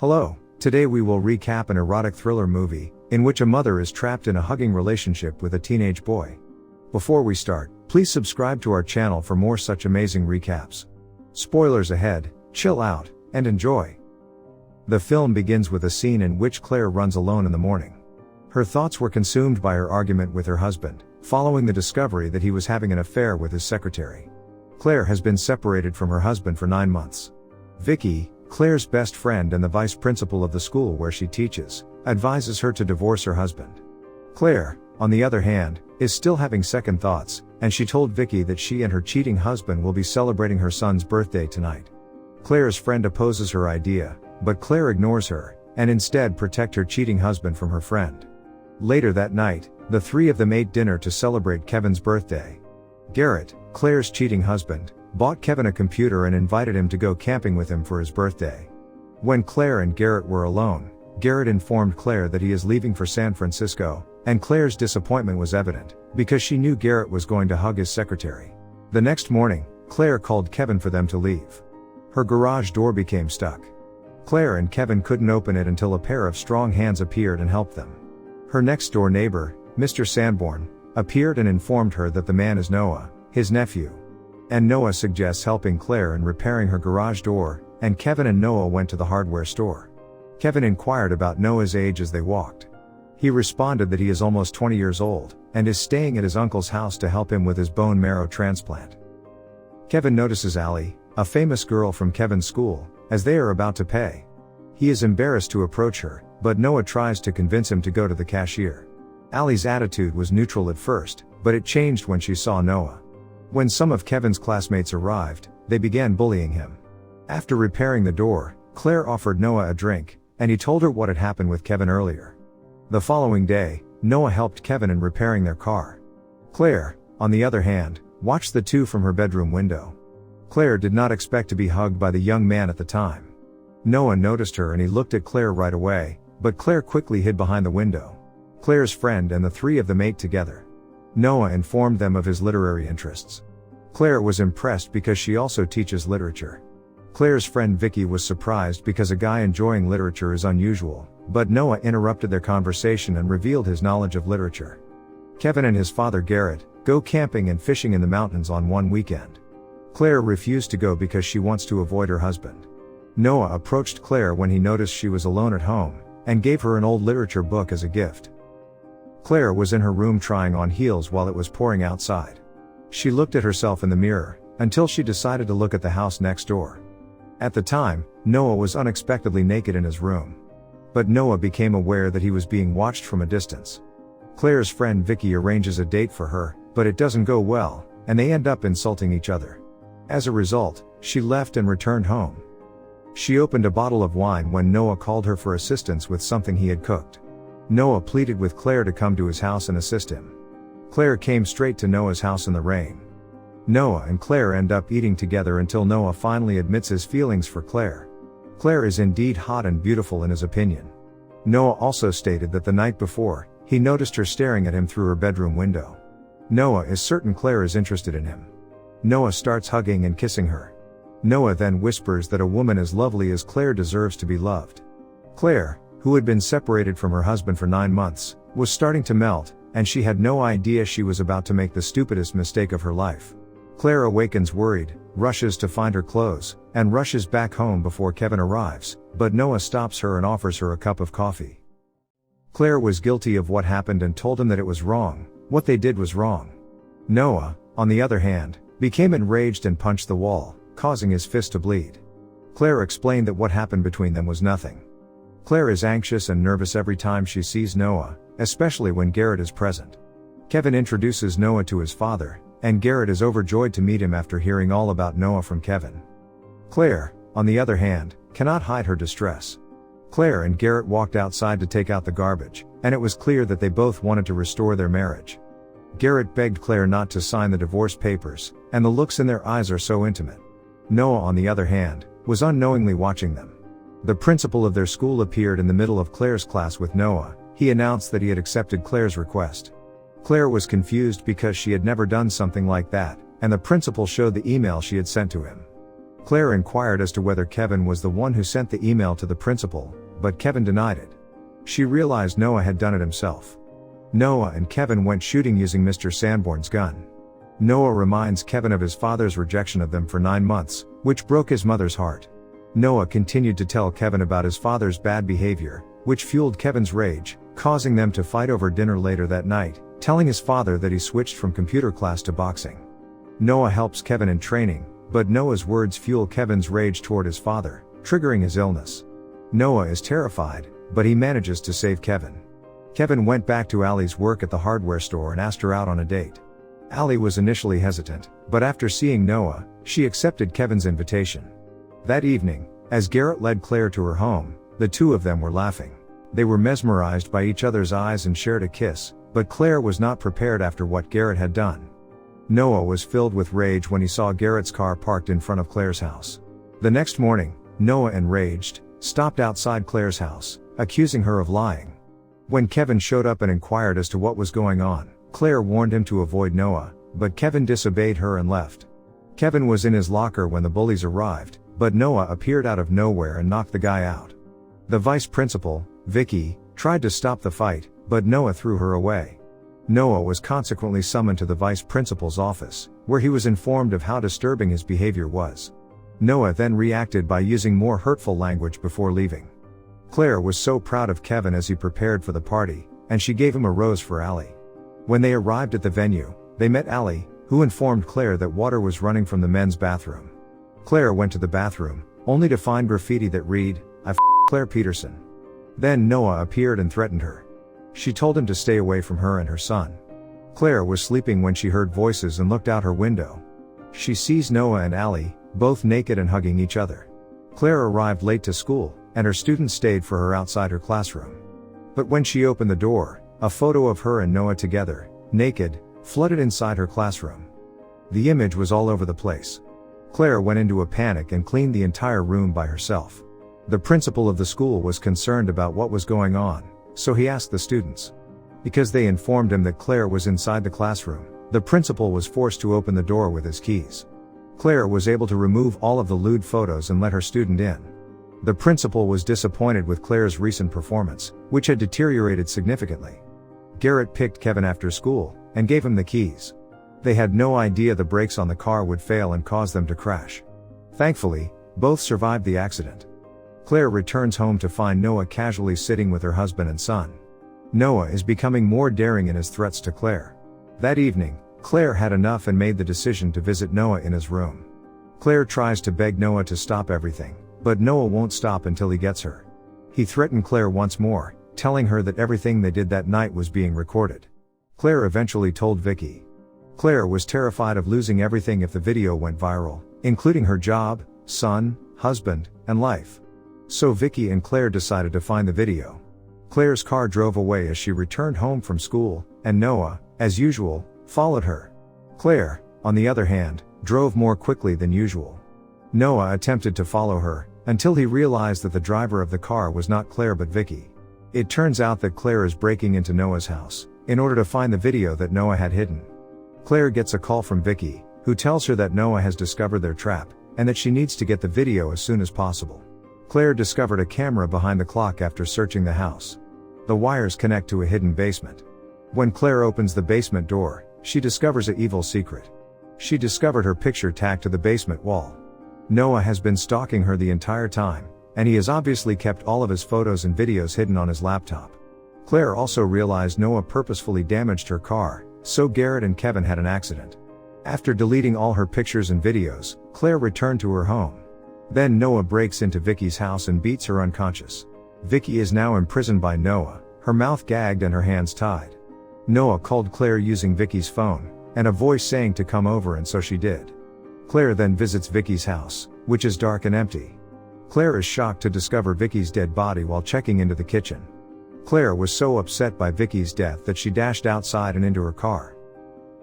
Hello, today we will recap an erotic thriller movie, in which a mother is trapped in a hugging relationship with a teenage boy. Before we start, please subscribe to our channel for more such amazing recaps. Spoilers ahead, chill out, and enjoy. The film begins with a scene in which Claire runs alone in the morning. Her thoughts were consumed by her argument with her husband, following the discovery that he was having an affair with his secretary. Claire has been separated from her husband for 9 months. Vicky, Claire's best friend and the vice principal of the school where she teaches, advises her to divorce her husband. Claire, on the other hand, is still having second thoughts, and she told Vicky that she and her cheating husband will be celebrating her son's birthday tonight. Claire's friend opposes her idea, but Claire ignores her, and instead protect her cheating husband from her friend. Later that night, the three of them ate dinner to celebrate Kevin's birthday. Garrett, Claire's cheating husband, bought Kevin a computer and invited him to go camping with him for his birthday. When Claire and Garrett were alone, Garrett informed Claire that he is leaving for San Francisco, and Claire's disappointment was evident, because she knew Garrett was going to hug his secretary. The next morning, Claire called Kevin for them to leave. Her garage door became stuck. Claire and Kevin couldn't open it until a pair of strong hands appeared and helped them. Her next-door neighbor, Mr. Sanborn, appeared and informed her that the man is Noah, his nephew. And Noah suggests helping Claire in repairing her garage door, and Kevin and Noah went to the hardware store. Kevin inquired about Noah's age as they walked. He responded that he is almost 20 years old, and is staying at his uncle's house to help him with his bone marrow transplant. Kevin notices Allie, a famous girl from Kevin's school, as they are about to pay. He is embarrassed to approach her, but Noah tries to convince him to go to the cashier. Allie's attitude was neutral at first, but it changed when she saw Noah. When some of Kevin's classmates arrived, they began bullying him. After repairing the door, Claire offered Noah a drink, and he told her what had happened with Kevin earlier. The following day, Noah helped Kevin in repairing their car. Claire, on the other hand, watched the two from her bedroom window. Claire did not expect to be hugged by the young man at the time. Noah noticed her and he looked at Claire right away, but Claire quickly hid behind the window. Claire's friend and the three of them ate together. Noah informed them of his literary interests. Claire was impressed because she also teaches literature. Claire's friend Vicky was surprised because a guy enjoying literature is unusual, but Noah interrupted their conversation and revealed his knowledge of literature. Kevin and his father Garrett go camping and fishing in the mountains on one weekend. Claire refused to go because she wants to avoid her husband. Noah approached Claire when he noticed she was alone at home, and gave her an old literature book as a gift. Claire was in her room trying on heels while it was pouring outside. She looked at herself in the mirror, until she decided to look at the house next door. At the time, Noah was unexpectedly naked in his room. But Noah became aware that he was being watched from a distance. Claire's friend Vicky arranges a date for her, but it doesn't go well, and they end up insulting each other. As a result, she left and returned home. She opened a bottle of wine when Noah called her for assistance with something he had cooked. Noah pleaded with Claire to come to his house and assist him. Claire came straight to Noah's house in the rain. Noah and Claire end up eating together until Noah finally admits his feelings for Claire. Claire is indeed hot and beautiful in his opinion. Noah also stated that the night before, he noticed her staring at him through her bedroom window. Noah is certain Claire is interested in him. Noah starts hugging and kissing her. Noah then whispers that a woman as lovely as Claire deserves to be loved. Claire, who had been separated from her husband for 9 months, was starting to melt, and she had no idea she was about to make the stupidest mistake of her life. Claire awakens worried, rushes to find her clothes, and rushes back home before Kevin arrives, but Noah stops her and offers her a cup of coffee. Claire was guilty of what happened and told him that it was wrong, what they did was wrong. Noah, on the other hand, became enraged and punched the wall, causing his fist to bleed. Claire explained that what happened between them was nothing. Claire is anxious and nervous every time she sees Noah, especially when Garrett is present. Kevin introduces Noah to his father, and Garrett is overjoyed to meet him after hearing all about Noah from Kevin. Claire, on the other hand, cannot hide her distress. Claire and Garrett walked outside to take out the garbage, and it was clear that they both wanted to restore their marriage. Garrett begged Claire not to sign the divorce papers, and the looks in their eyes are so intimate. Noah, on the other hand, was unknowingly watching them. The principal of their school appeared in the middle of Claire's class with Noah. He announced that he had accepted Claire's request. Claire was confused because she had never done something like that, and the principal showed the email she had sent to him. Claire inquired as to whether Kevin was the one who sent the email to the principal, but Kevin denied it. She realized Noah had done it himself. Noah and Kevin went shooting using Mr. Sanborn's gun. Noah reminds Kevin of his father's rejection of them for 9 months, which broke his mother's heart. Noah continued to tell Kevin about his father's bad behavior, which fueled Kevin's rage, causing them to fight over dinner later that night, telling his father that he switched from computer class to boxing. Noah helps Kevin in training, but Noah's words fuel Kevin's rage toward his father, triggering his illness. Noah is terrified, but he manages to save Kevin. Kevin went back to Allie's work at the hardware store and asked her out on a date. Allie was initially hesitant, but after seeing Noah, she accepted Kevin's invitation. That evening, as Garrett led Claire to her home, the two of them were laughing. They were mesmerized by each other's eyes and shared a kiss, but Claire was not prepared after what Garrett had done. Noah was filled with rage when he saw Garrett's car parked in front of Claire's house. The next morning, Noah, enraged, stopped outside Claire's house, accusing her of lying. When Kevin showed up and inquired as to what was going on, Claire warned him to avoid Noah, but Kevin disobeyed her and left. Kevin was in his locker when the bullies arrived, but Noah appeared out of nowhere and knocked the guy out. The vice principal, Vicky, tried to stop the fight, but Noah threw her away. Noah was consequently summoned to the vice principal's office, where he was informed of how disturbing his behavior was. Noah then reacted by using more hurtful language before leaving. Claire was so proud of Kevin as he prepared for the party, and she gave him a rose for Allie. When they arrived at the venue, they met Allie, who informed Claire that water was running from the men's bathroom. Claire went to the bathroom, only to find graffiti that read, "I f***ed Claire Peterson." Then Noah appeared and threatened her. She told him to stay away from her and her son. Claire was sleeping when she heard voices and looked out her window. She sees Noah and Allie, both naked and hugging each other. Claire arrived late to school, and her students stayed for her outside her classroom. But when she opened the door, a photo of her and Noah together, naked, flooded inside her classroom. The image was all over the place. Claire went into a panic and cleaned the entire room by herself. The principal of the school was concerned about what was going on, so he asked the students. Because they informed him that Claire was inside the classroom, the principal was forced to open the door with his keys. Claire was able to remove all of the lewd photos and let her student in. The principal was disappointed with Claire's recent performance, which had deteriorated significantly. Garrett picked Kevin after school, and gave him the keys. They had no idea the brakes on the car would fail and cause them to crash. Thankfully, both survived the accident. Claire returns home to find Noah casually sitting with her husband and son. Noah is becoming more daring in his threats to Claire. That evening, Claire had enough and made the decision to visit Noah in his room. Claire tries to beg Noah to stop everything, but Noah won't stop until he gets her. He threatened Claire once more, telling her that everything they did that night was being recorded. Claire eventually told Vicky. Claire was terrified of losing everything if the video went viral, including her job, son, husband, and life. So Vicky and Claire decided to find the video. Claire's car drove away as she returned home from school, and Noah, as usual, followed her. Claire, on the other hand, drove more quickly than usual. Noah attempted to follow her, until he realized that the driver of the car was not Claire but Vicky. It turns out that Claire is breaking into Noah's house, in order to find the video that Noah had hidden. Claire gets a call from Vicky, who tells her that Noah has discovered their trap, and that she needs to get the video as soon as possible. Claire discovered a camera behind the clock after searching the house. The wires connect to a hidden basement. When Claire opens the basement door, she discovers an evil secret. She discovered her picture tacked to the basement wall. Noah has been stalking her the entire time, and he has obviously kept all of his photos and videos hidden on his laptop. Claire also realized Noah purposefully damaged her car, so Garrett and Kevin had an accident. After deleting all her pictures and videos, Claire returned to her home. Then Noah breaks into Vicky's house and beats her unconscious. Vicky is now imprisoned by Noah, her mouth gagged and her hands tied. Noah called Claire using Vicky's phone, and a voice saying to come over, and so she did. Claire then visits Vicky's house, which is dark and empty. Claire is shocked to discover Vicky's dead body while checking into the kitchen. Claire was so upset by Vicky's death that she dashed outside and into her car.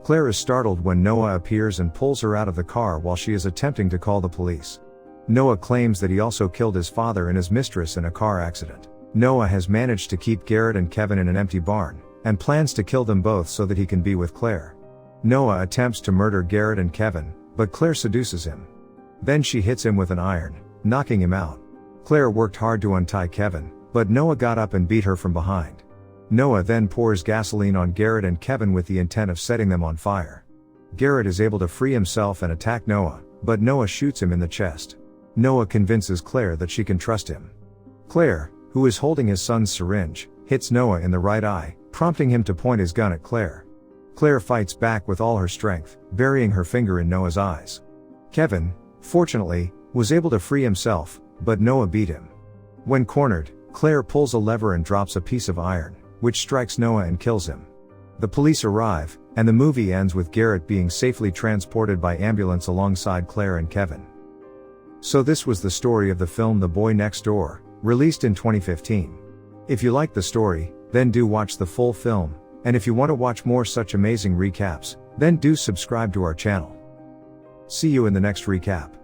Claire is startled when Noah appears and pulls her out of the car while she is attempting to call the police. Noah claims that he also killed his father and his mistress in a car accident. Noah has managed to keep Garrett and Kevin in an empty barn, and plans to kill them both so that he can be with Claire. Noah attempts to murder Garrett and Kevin, but Claire seduces him. Then she hits him with an iron, knocking him out. Claire worked hard to untie Kevin, but Noah got up and beat her from behind. Noah then pours gasoline on Garrett and Kevin with the intent of setting them on fire. Garrett is able to free himself and attack Noah, but Noah shoots him in the chest. Noah convinces Claire that she can trust him. Claire, who is holding his son's syringe, hits Noah in the right eye, prompting him to point his gun at Claire. Claire fights back with all her strength, burying her finger in Noah's eyes. Kevin, fortunately, was able to free himself, but Noah beat him. When cornered, Claire pulls a lever and drops a piece of iron, which strikes Noah and kills him. The police arrive, and the movie ends with Garrett being safely transported by ambulance alongside Claire and Kevin. So this was the story of the film The Boy Next Door, released in 2015. If you like the story, then do watch the full film, and if you want to watch more such amazing recaps, then do subscribe to our channel. See you in the next recap.